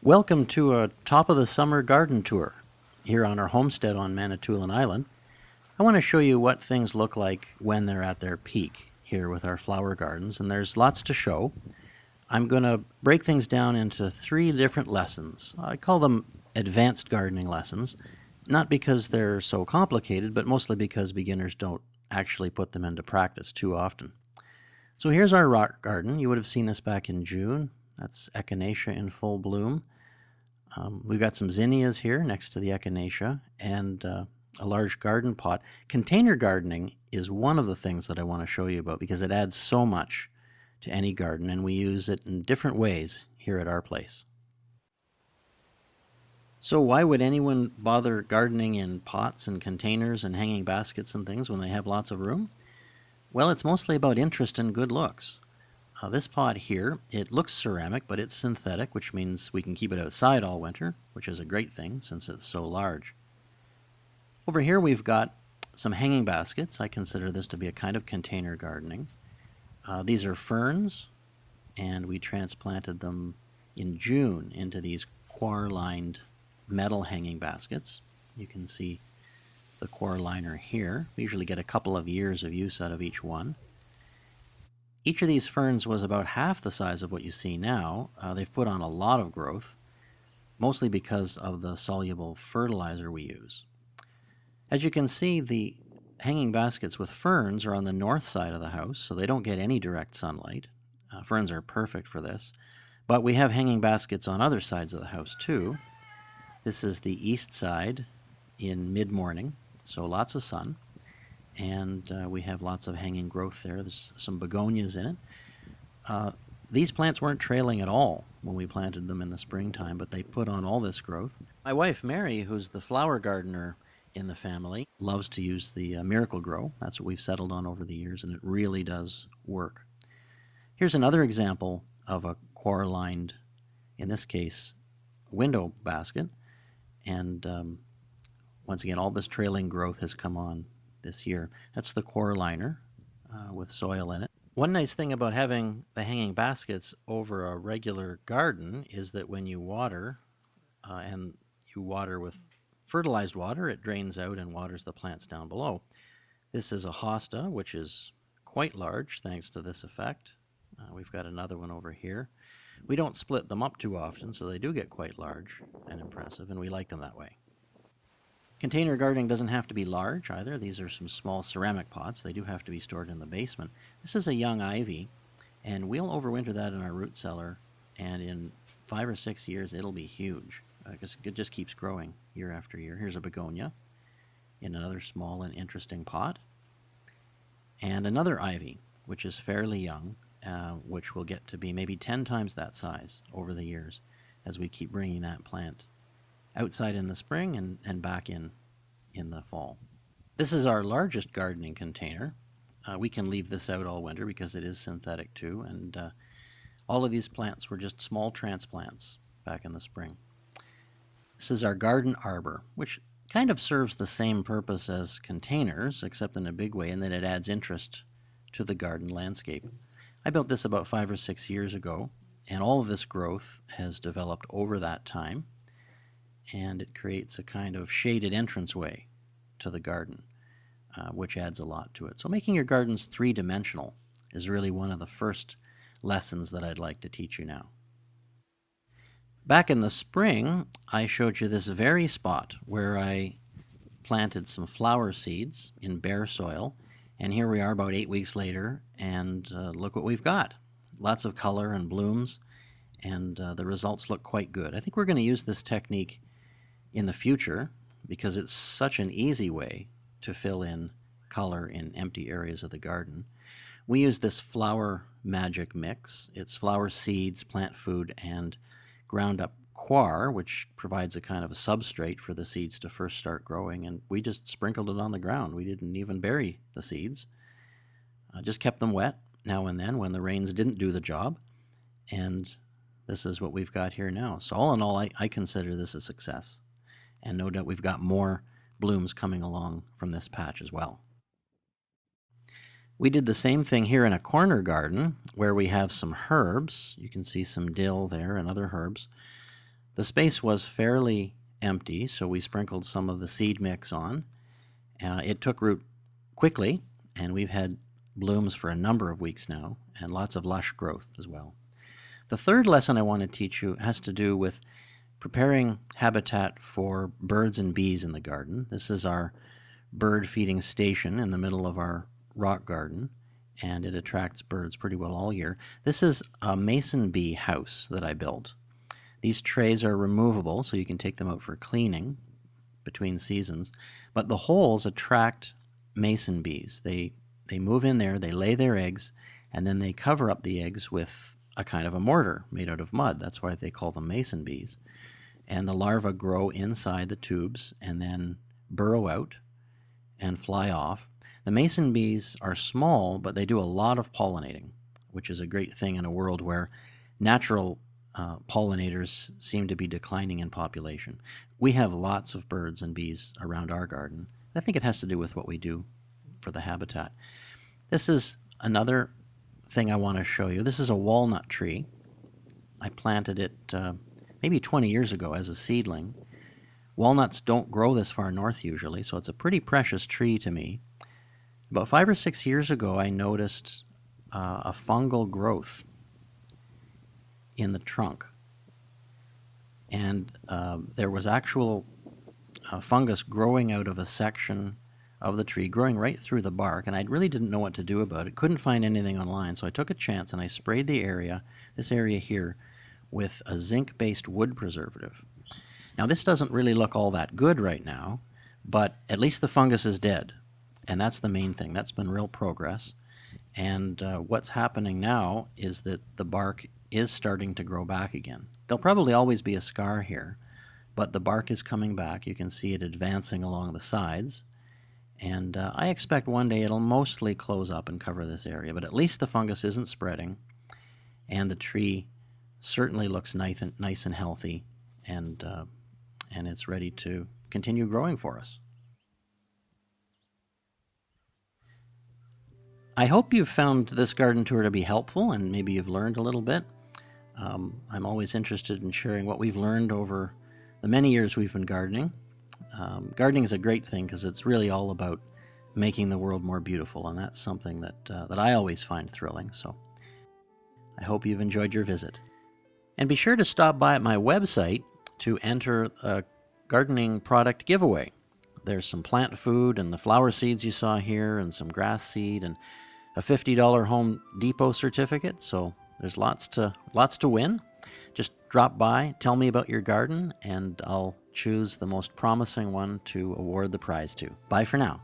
Welcome to a top of the summer garden tour here on our homestead on Manitoulin Island. I want to show you what things look like when they're at their peak here with our flower gardens, and there's lots to show. I'm going to break things down into 3 different lessons. I call them advanced gardening lessons, not because they're so complicated, but mostly because beginners don't actually put them into practice too often. So here's our rock garden. You would have seen this back in June. That's echinacea in full bloom. We've got some zinnias here next to the echinacea and a large garden pot. Container gardening is one of the things that I want to show you about because it adds so much to any garden, and we use it in different ways here at our place. So why would anyone bother gardening in pots and containers and hanging baskets and things when they have lots of room? Well, it's mostly about interest and good looks. This pot here, it looks ceramic, but it's synthetic, which means we can keep it outside all winter, which is a great thing since it's so large. Over here we've got some hanging baskets. I consider this to be a kind of container gardening. These are ferns, and we transplanted them in June into these coir-lined metal hanging baskets. You can see the coir liner here. We usually get a couple of years of use out of each one. Each of these ferns was about half the size of what you see now. They've put on a lot of growth, mostly because of the soluble fertilizer we use. As you can see, the hanging baskets with ferns are on the north side of the house, so they don't get any direct sunlight. Ferns are perfect for this. But we have hanging baskets on other sides of the house too. This is the east side in mid-morning, so lots of sun. And we have lots of hanging growth there. There's some begonias in it. These plants weren't trailing at all when we planted them in the springtime, but they put on all this growth. My wife, Mary, who's the flower gardener in the family, loves to use the Miracle-Gro. That's what we've settled on over the years, and it really does work. Here's another example of a coir-lined, in this case, window basket. And once again, all this trailing growth has come on this year. That's the coir liner with soil in it. One nice thing about having the hanging baskets over a regular garden is that when you water, and you water with fertilized water, it drains out and waters the plants down below. This is a Hosta, which is quite large thanks to this effect. We've got another one over here. We don't split them up too often, so they do get quite large and impressive, and we like them that way. Container gardening doesn't have to be large either. These are some small ceramic pots. They do have to be stored in the basement. This is a young ivy, and we'll overwinter that in our root cellar, and in 5 or 6 years it'll be huge because it just keeps growing year after year. Here's a begonia in another small and interesting pot, and another ivy, which is fairly young, which will get to be maybe 10 times that size over the years as we keep bringing that plant outside in the spring and back in the fall. This is our largest gardening container. We can leave this out all winter because it is synthetic too, and all of these plants were just small transplants back in the spring. This is our garden arbor, which kind of serves the same purpose as containers, except in a big way in that it adds interest to the garden landscape. I built this about 5 or 6 years ago, and all of this growth has developed over that time, and it creates a kind of shaded entranceway to the garden, which adds a lot to it. So making your gardens 3-dimensional is really one of the first lessons that I'd like to teach you now. Back in the spring, I showed you this very spot where I planted some flower seeds in bare soil, and here we are about 8 weeks later, and look what we've got. Lots of color and blooms, and the results look quite good. I think we're going to use this technique in the future because it's such an easy way to fill in color in empty areas of the garden. We use this flower magic mix. It's flower seeds, plant food, and ground up coir, which provides a kind of a substrate for the seeds to first start growing, and we just sprinkled it on the ground. We didn't even bury the seeds. Just kept them wet now and then when the rains didn't do the job, and this is what we've got here now. So all in all, I consider this a success. And no doubt we've got more blooms coming along from this patch as well. We did the same thing here in a corner garden where we have some herbs. You can see some dill there and other herbs. The space was fairly empty, so we sprinkled some of the seed mix on. It took root quickly, and we've had blooms for a number of weeks now, and lots of lush growth as well. The third lesson I want to teach you has to do with preparing habitat for birds and bees in the garden. This is our bird feeding station in the middle of our rock garden, and it attracts birds pretty well all year. This is a mason bee house that I built. These trays are removable, so you can take them out for cleaning between seasons, but the holes attract mason bees. They move in there, they lay their eggs, and then they cover up the eggs with a kind of a mortar made out of mud. That's why they call them mason bees. And the larvae grow inside the tubes and then burrow out and fly off. The mason bees are small, but they do a lot of pollinating, which is a great thing in a world where natural pollinators seem to be declining in population. We have lots of birds and bees around our garden. I think it has to do with what we do for the habitat. This is another thing I want to show you. This is a walnut tree. I planted it maybe 20 years ago as a seedling. Walnuts don't grow this far north usually, so it's a pretty precious tree to me. About 5 or 6 years ago, I noticed a fungal growth in the trunk. And there was actual fungus growing out of a section of the tree, growing right through the bark, and I really didn't know what to do about it. Couldn't find anything online, so I took a chance and I sprayed the area, this area here, with a zinc-based wood preservative. Now this doesn't really look all that good right now, but at least the fungus is dead, and that's the main thing. That's been real progress. And what's happening now is that the bark is starting to grow back again. There'll probably always be a scar here, but the bark is coming back. You can see it advancing along the sides. And I expect one day it'll mostly close up and cover this area, but at least the fungus isn't spreading, and the tree certainly looks nice and healthy, and it's ready to continue growing for us. I hope you've found this garden tour to be helpful, and maybe you've learned a little bit. I'm always interested in sharing what we've learned over the many years we've been gardening. Gardening is a great thing because it's really all about making the world more beautiful, and that's something that I always find thrilling. So I hope you've enjoyed your visit. And be sure to stop by at my website to enter a gardening product giveaway. There's some plant food and the flower seeds you saw here, and some grass seed, and a $50 Home Depot certificate. So there's lots to win. Just drop by, tell me about your garden, and I'll choose the most promising one to award the prize to. Bye for now.